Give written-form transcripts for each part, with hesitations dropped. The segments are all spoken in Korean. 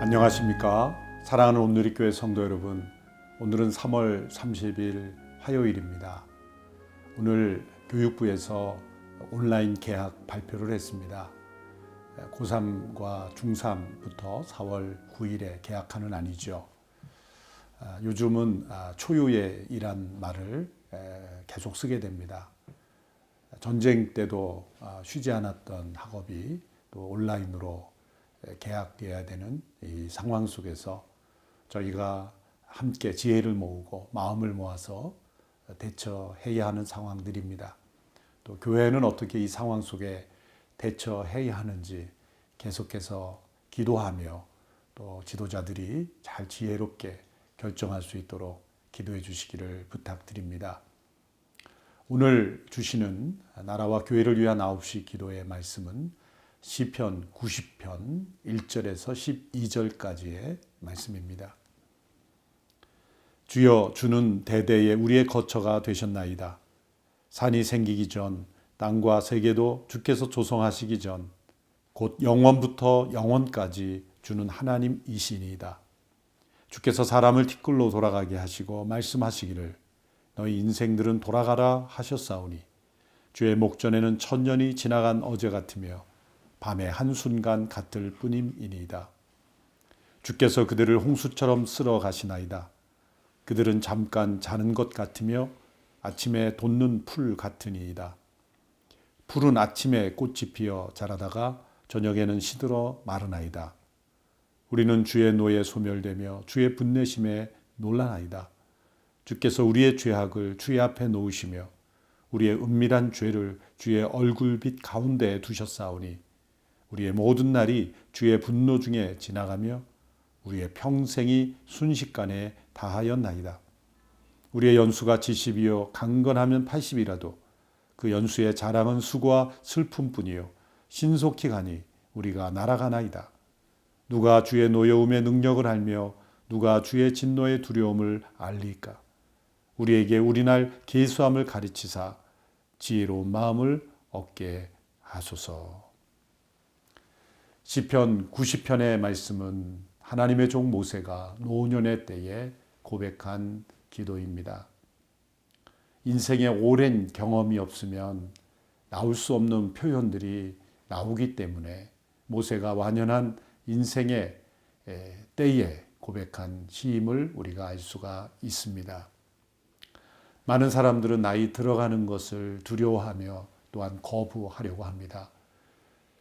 안녕하십니까. 사랑하는 온누리교회 성도 여러분, 오늘은 3월 30일 화요일입니다. 오늘 교육부에서 온라인 개학 발표를 했습니다. 고3과 중3부터 4월 9일에 개학하는 아니죠. 요즘은 초유예이란 말을 계속 쓰게 됩니다. 전쟁 때도 쉬지 않았던 학업이 또 온라인으로 개학해야 되는 이 상황 속에서 저희가 함께 지혜를 모으고 마음을 모아서 대처해야 하는 상황들입니다. 또 교회는 어떻게 이 상황 속에 대처해야 하는지 계속해서 기도하며 또 지도자들이 잘 지혜롭게 결정할 수 있도록 기도해 주시기를 부탁드립니다. 오늘 주시는 나라와 교회를 위한 9시 기도의 말씀은 시편 90편 1절에서 12절까지의 말씀입니다. 주여, 주는 대대에 우리의 거처가 되셨나이다. 산이 생기기 전, 땅과 세계도 주께서 조성하시기 전, 곧 영원부터 영원까지 주는 하나님이시니이다. 주께서 사람을 티끌로 돌아가게 하시고 말씀하시기를 너희 인생들은 돌아가라 하셨사오니 주의 목전에는 천년이 지나간 어제 같으며 밤의 한순간 같을 뿐임이니이다. 주께서 그들을 홍수처럼 쓸어 가시나이다. 그들은 잠깐 자는 것 같으며 아침에 돋는 풀 같으니이다. 풀은 아침에 꽃이 피어 자라다가 저녁에는 시들어 마르나이다. 우리는 주의 노에 소멸되며 주의 분내심에 놀라나이다. 주께서 우리의 죄악을 주의 앞에 놓으시며 우리의 은밀한 죄를 주의 얼굴빛 가운데에 두셨사오니 우리의 모든 날이 주의 분노 중에 지나가며 우리의 평생이 순식간에 다하였나이다. 우리의 연수가 70이요 강건하면 80이라도 그 연수의 자랑은 수고와 슬픔뿐이요 신속히 가니 우리가 날아가나이다. 누가 주의 노여움의 능력을 알며 누가 주의 진노의 두려움을 알리까? 우리에게 우리날 계수함을 가르치사 지혜로운 마음을 얻게 하소서. 시편 90편의 말씀은 하나님의 종 모세가 노년의 때에 고백한 기도입니다. 인생에 오랜 경험이 없으면 나올 수 없는 표현들이 나오기 때문에 모세가 완연한 인생의 때에 고백한 시임을 우리가 알 수가 있습니다. 많은 사람들은 나이 들어가는 것을 두려워하며 또한 거부하려고 합니다.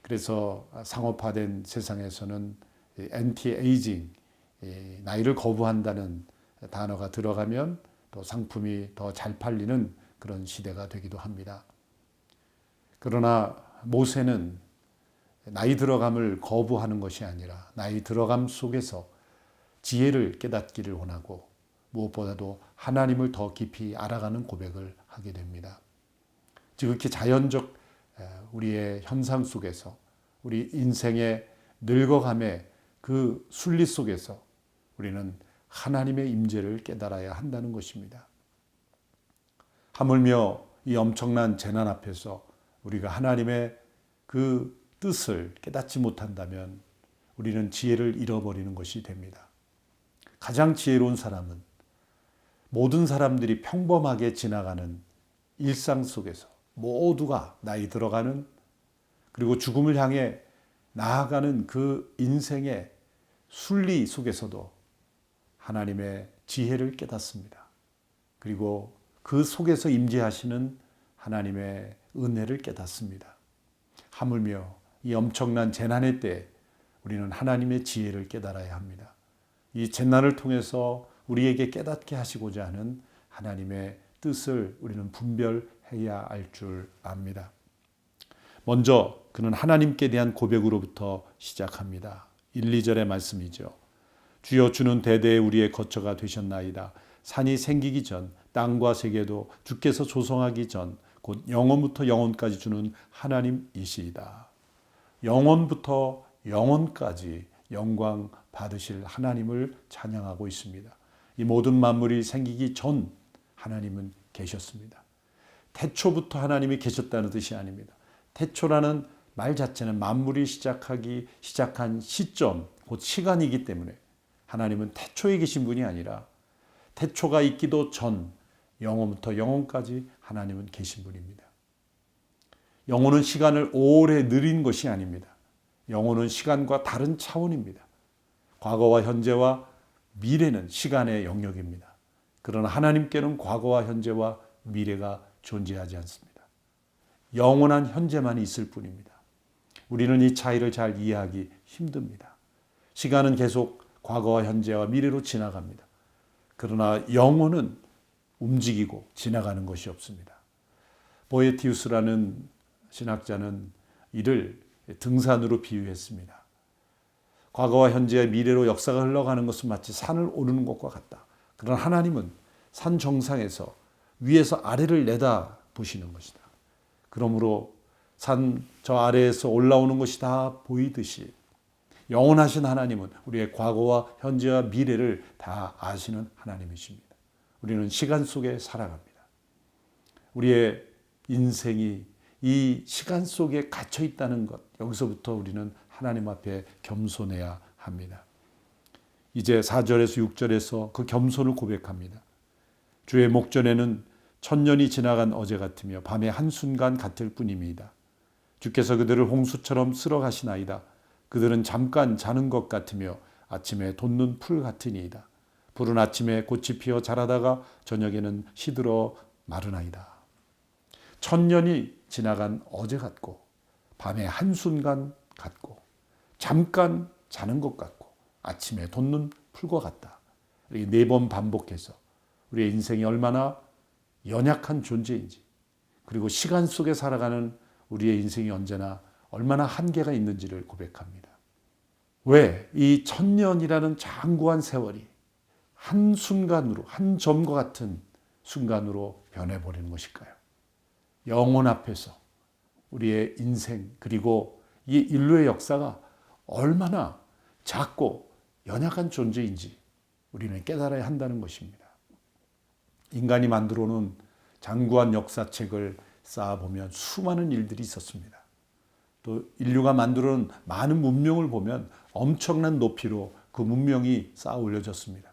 그래서 상업화된 세상에서는 엔티-에이징, 나이를 거부한다는 단어가 들어가면 또 상품이 더 잘 팔리는 그런 시대가 되기도 합니다. 그러나 모세는 나이 들어감을 거부하는 것이 아니라 나이 들어감 속에서 지혜를 깨닫기를 원하고 무엇보다도 하나님을 더 깊이 알아가는 고백을 하게 됩니다. 지극히 자연적 우리의 현상 속에서 우리 인생의 늙어감의 그 순리 속에서 우리는 하나님의 임재를 깨달아야 한다는 것입니다. 하물며 이 엄청난 재난 앞에서 우리가 하나님의 그 뜻을 깨닫지 못한다면 우리는 지혜를 잃어버리는 것이 됩니다. 가장 지혜로운 사람은 모든 사람들이 평범하게 지나가는 일상 속에서 모두가 나이 들어가는 그리고 죽음을 향해 나아가는 그 인생의 순리 속에서도 하나님의 지혜를 깨닫습니다. 그리고 그 속에서 임재하시는 하나님의 은혜를 깨닫습니다. 하물며 이 엄청난 재난의 때 우리는 하나님의 지혜를 깨달아야 합니다. 이 재난을 통해서 우리에게 깨닫게 하시고자 하는 하나님의 뜻을 우리는 분별해야 할 줄 압니다. 먼저 그는 하나님께 대한 고백으로부터 시작합니다. 1, 2절의 말씀이죠. 주여, 주는 대대에 우리의 거처가 되셨나이다. 산이 생기기 전, 땅과 세계도 주께서 조성하기 전, 곧 영원부터 영원까지 주는 하나님이시이다. 영원부터 영원까지 영광 받으실 하나님을 찬양하고 있습니다. 이 모든 만물이 생기기 전 하나님은 계셨습니다. 태초부터 하나님이 계셨다는 뜻이 아닙니다. 태초라는 말 자체는 만물이 시작한 시점, 곧 시간이기 때문에 하나님은 태초에 계신 분이 아니라 태초가 있기도 전 영원부터 영원까지 하나님은 계신 분입니다. 영혼은 시간을 오래 느린 것이 아닙니다. 영혼은 시간과 다른 차원입니다. 과거와 현재와 미래는 시간의 영역입니다. 그러나 하나님께는 과거와 현재와 미래가 존재하지 않습니다. 영원한 현재만 있을 뿐입니다. 우리는 이 차이를 잘 이해하기 힘듭니다. 시간은 계속 과거와 현재와 미래로 지나갑니다. 그러나 영혼은 움직이고 지나가는 것이 없습니다. 보에티우스라는 신학자는 이를 등산으로 비유했습니다. 과거와 현재와 미래로 역사가 흘러가는 것은 마치 산을 오르는 것과 같다. 그러나 하나님은 산 정상에서 위에서 아래를 내다 보시는 것이다. 그러므로 산 저 아래에서 올라오는 것이 다 보이듯이 영원하신 하나님은 우리의 과거와 현재와 미래를 다 아시는 하나님이십니다. 우리는 시간 속에 살아갑니다. 우리의 인생이 이 시간 속에 갇혀 있다는 것, 여기서부터 우리는 하나님 앞에 겸손해야 합니다. 이제 4절에서 6절에서 그 겸손을 고백합니다. 주의 목전에는 천년이 지나간 어제 같으며 밤의 한순간 같을 뿐입니다. 주께서 그들을 홍수처럼 쓸어 가시나이다. 그들은 잠깐 자는 것 같으며 아침에 돋는 풀 같으니이다. 푸른 아침에 꽃이 피어 자라다가 저녁에는 시들어 마르나이다. 천년이 지나간 어제 같고 밤의 한순간 같고 잠깐 자는 것 같고 아침에 돋는 풀과 같다. 이렇게 4번 반복해서 우리의 인생이 얼마나 연약한 존재인지, 그리고 시간 속에 살아가는 우리의 인생이 언제나 얼마나 한계가 있는지를 고백합니다. 왜 이 천년이라는 장구한 세월이 한순간으로, 한 점과 같은 순간으로 변해버리는 것일까요? 영혼 앞에서 우리의 인생, 그리고 이 인류의 역사가 얼마나 작고 연약한 존재인지 우리는 깨달아야 한다는 것입니다. 인간이 만들어 놓은 장구한 역사책을 쌓아보면 수많은 일들이 있었습니다. 또 인류가 만들어 놓은 많은 문명을 보면 엄청난 높이로 그 문명이 쌓아 올려졌습니다.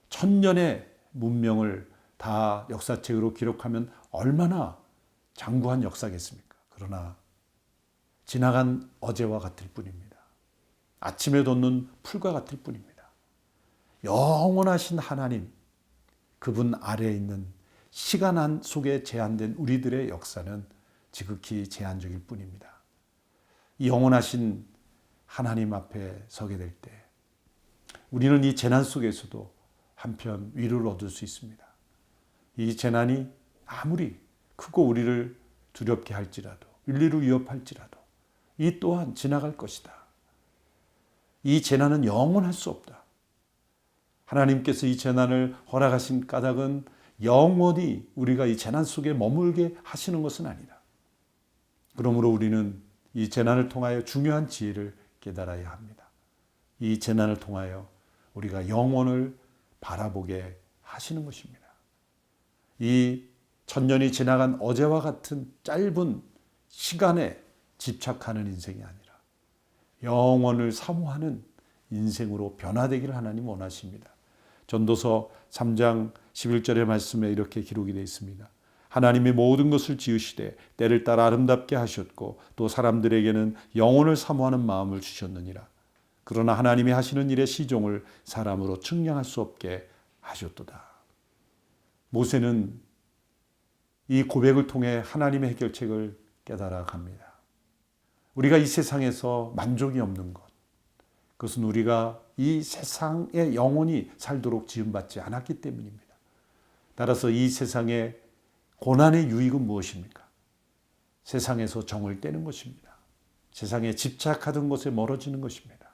천년의 문명을 다 역사책으로 기록하면 얼마나 장구한 역사겠습니까? 그러나 지나간 어제와 같을 뿐입니다. 아침에 돋는 풀과 같을 뿐입니다. 영원하신 하나님, 그분 아래에 있는 시간 속에 제한된 우리들의 역사는 지극히 제한적일 뿐입니다. 이 영원하신 하나님 앞에 서게 될 때 우리는 이 재난 속에서도 한편 위로를 얻을 수 있습니다. 이 재난이 아무리 크고 우리를 두렵게 할지라도, 윤리를 위협할지라도 이 또한 지나갈 것이다. 이 재난은 영원할 수 없다. 하나님께서 이 재난을 허락하신 까닭은 영원히 우리가 이 재난 속에 머물게 하시는 것은 아니다. 그러므로 우리는 이 재난을 통하여 중요한 지혜를 깨달아야 합니다. 이 재난을 통하여 우리가 영원을 바라보게 하시는 것입니다. 이 천년이 지나간 어제와 같은 짧은 시간에 집착하는 인생이 아니라 영원을 사모하는 인생으로 변화되기를 하나님 원하십니다. 전도서 3장 11절의 말씀에 이렇게 기록이 되어 있습니다. 하나님이 모든 것을 지으시되 때를 따라 아름답게 하셨고 또 사람들에게는 영혼을 사모하는 마음을 주셨느니라. 그러나 하나님이 하시는 일의 시종을 사람으로 측량할 수 없게 하셨도다. 모세는 이 고백을 통해 하나님의 해결책을 깨달아 갑니다. 우리가 이 세상에서 만족이 없는 것, 그것은 우리가 이 세상에 영원히 살도록 지음받지 않았기 때문입니다. 따라서 이 세상의 고난의 유익은 무엇입니까? 세상에서 정을 떼는 것입니다. 세상에 집착하던 것에 멀어지는 것입니다.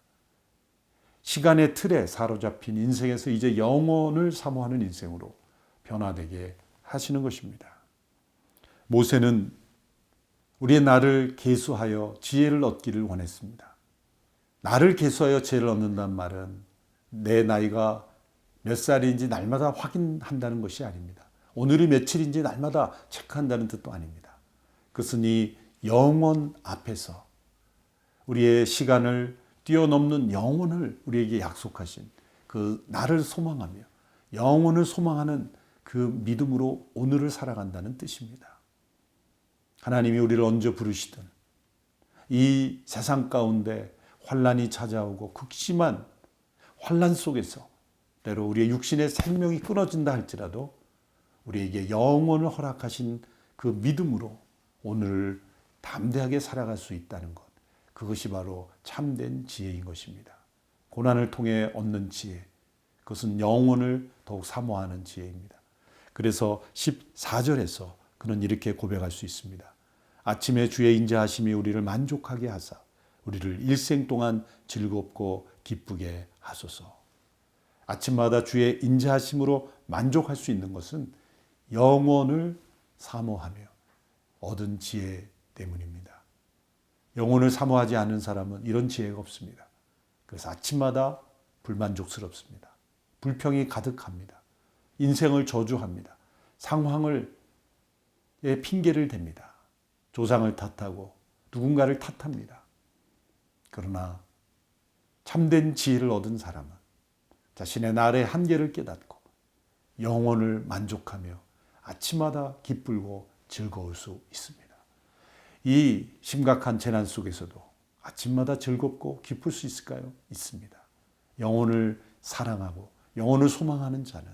시간의 틀에 사로잡힌 인생에서 이제 영혼을 사모하는 인생으로 변화되게 하시는 것입니다. 모세는 우리의 나를 계수하여 지혜를 얻기를 원했습니다. 나를 계수하여 지혜를 얻는다는 말은 내 나이가 몇 살인지 날마다 확인한다는 것이 아닙니다. 오늘이 며칠인지 날마다 체크한다는 뜻도 아닙니다. 그것은 이 영원 앞에서 우리의 시간을 뛰어넘는 영혼을 우리에게 약속하신 그 나를 소망하며 영혼을 소망하는 그 믿음으로 오늘을 살아간다는 뜻입니다. 하나님이 우리를 언제 부르시든 이 세상 가운데 환란이 찾아오고 극심한 환란 속에서 때로 우리의 육신의 생명이 끊어진다 할지라도 우리에게 영원을 허락하신 그 믿음으로 오늘 담대하게 살아갈 수 있다는 것, 그것이 바로 참된 지혜인 것입니다. 고난을 통해 얻는 지혜, 그것은 영혼을 더욱 사모하는 지혜입니다. 그래서 14절에서 그는 이렇게 고백할 수 있습니다. 아침에 주의 인자하심이 우리를 만족하게 하사 우리를 일생 동안 즐겁고 기쁘게 하소서. 아침마다 주의 인자하심으로 만족할 수 있는 것은 영혼을 사모하며 얻은 지혜 때문입니다. 영혼을 사모하지 않는 사람은 이런 지혜가 없습니다. 그래서 아침마다 불만족스럽습니다. 불평이 가득합니다. 인생을 저주합니다. 상황을 핑계를 댑니다. 조상을 탓하고 누군가를 탓합니다. 그러나 참된 지혜를 얻은 사람은 자신의 날의 한계를 깨닫고 영혼을 만족하며 아침마다 기쁘고 즐거울 수 있습니다. 이 심각한 재난 속에서도 아침마다 즐겁고 기쁠 수 있을까요? 있습니다. 영혼을 사랑하고 영혼을 소망하는 자는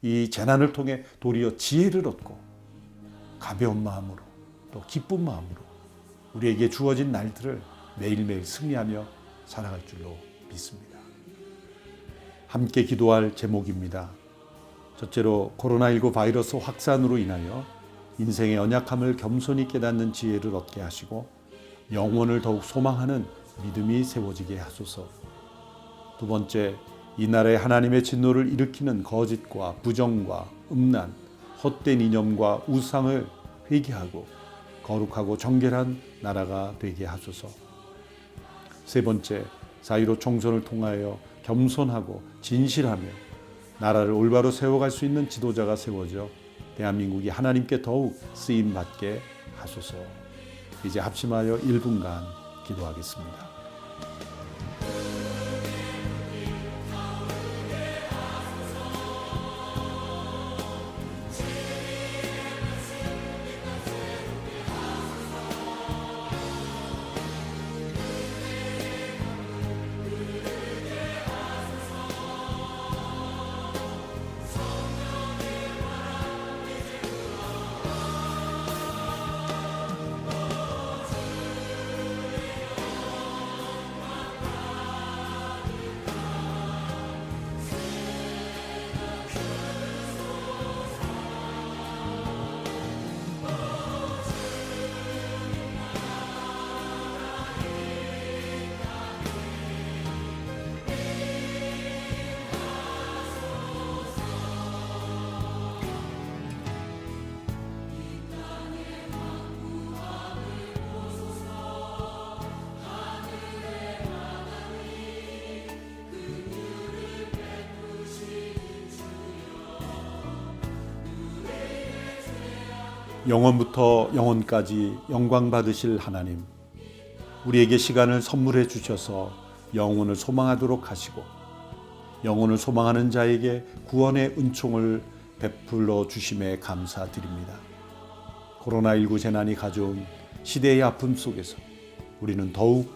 이 재난을 통해 도리어 지혜를 얻고 가벼운 마음으로 또 기쁜 마음으로 우리에게 주어진 날들을 매일매일 승리하며 살아갈 줄로 믿습니다. 함께 기도할 제목입니다. 첫째로 코로나19 바이러스 확산으로 인하여 인생의 연약함을 겸손히 깨닫는 지혜를 얻게 하시고 영혼을 더욱 소망하는 믿음이 세워지게 하소서. 두 번째, 이 나라에 하나님의 진노를 일으키는 거짓과 부정과 음란, 헛된 이념과 우상을 회개하고 거룩하고 정결한 나라가 되게 하소서. 세 번째, 4.15 총선을 통하여 겸손하고 진실하며 나라를 올바로 세워갈 수 있는 지도자가 세워져 대한민국이 하나님께 더욱 쓰임받게 하소서. 이제 합심하여 1분간 기도하겠습니다. 영원부터 영원까지 영광 받으실 하나님, 우리에게 시간을 선물해 주셔서 영혼을 소망하도록 하시고 영혼을 소망하는 자에게 구원의 은총을 베풀어 주심에 감사드립니다. 코로나19 재난이 가져온 시대의 아픔 속에서 우리는 더욱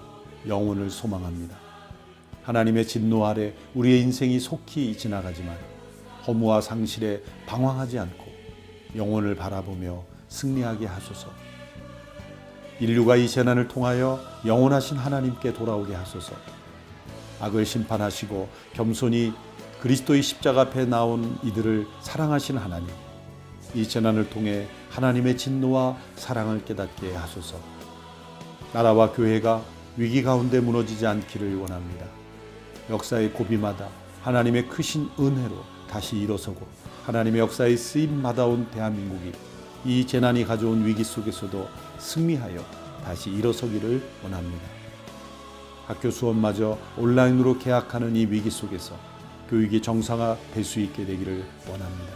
영혼을 소망합니다. 하나님의 진노 아래 우리의 인생이 속히 지나가지만 허무와 상실에 방황하지 않고 영혼을 바라보며 승리하게 하소서. 인류가 이 재난을 통하여 영원하신 하나님께 돌아오게 하소서. 악을 심판하시고 겸손히 그리스도의 십자가 앞에 나온 이들을 사랑하신 하나님, 이 재난을 통해 하나님의 진노와 사랑을 깨닫게 하소서. 나라와 교회가 위기 가운데 무너지지 않기를 원합니다. 역사의 고비마다 하나님의 크신 은혜로 다시 일어서고 하나님의 역사의 쓰임받아 온 대한민국이 이 재난이 가져온 위기 속에서도 승리하여 다시 일어서기를 원합니다. 학교 수업마저 온라인으로 개학하는 이 위기 속에서 교육이 정상화될 수 있게 되기를 원합니다.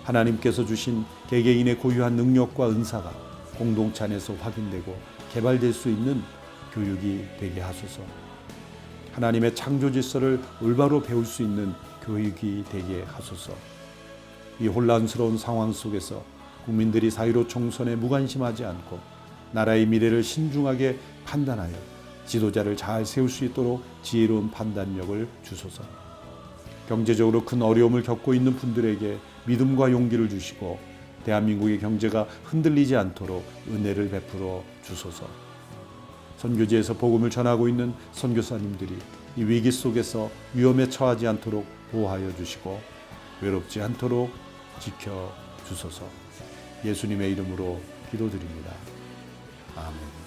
하나님께서 주신 개개인의 고유한 능력과 은사가 공동체 안에서 확인되고 개발될 수 있는 교육이 되게 하소서. 하나님의 창조 질서를 올바로 배울 수 있는 교육이 되게 하소서. 이 혼란스러운 상황 속에서 국민들이 사유로 총선에 무관심하지 않고 나라의 미래를 신중하게 판단하여 지도자를 잘 세울 수 있도록 지혜로운 판단력을 주소서. 경제적으로 큰 어려움을 겪고 있는 분들에게 믿음과 용기를 주시고 대한민국의 경제가 흔들리지 않도록 은혜를 베풀어 주소서. 선교지에서 복음을 전하고 있는 선교사님들이 이 위기 속에서 위험에 처하지 않도록 보호하여 주시고 외롭지 않도록 지켜 주소서. 예수님의 이름으로 기도드립니다. 아멘.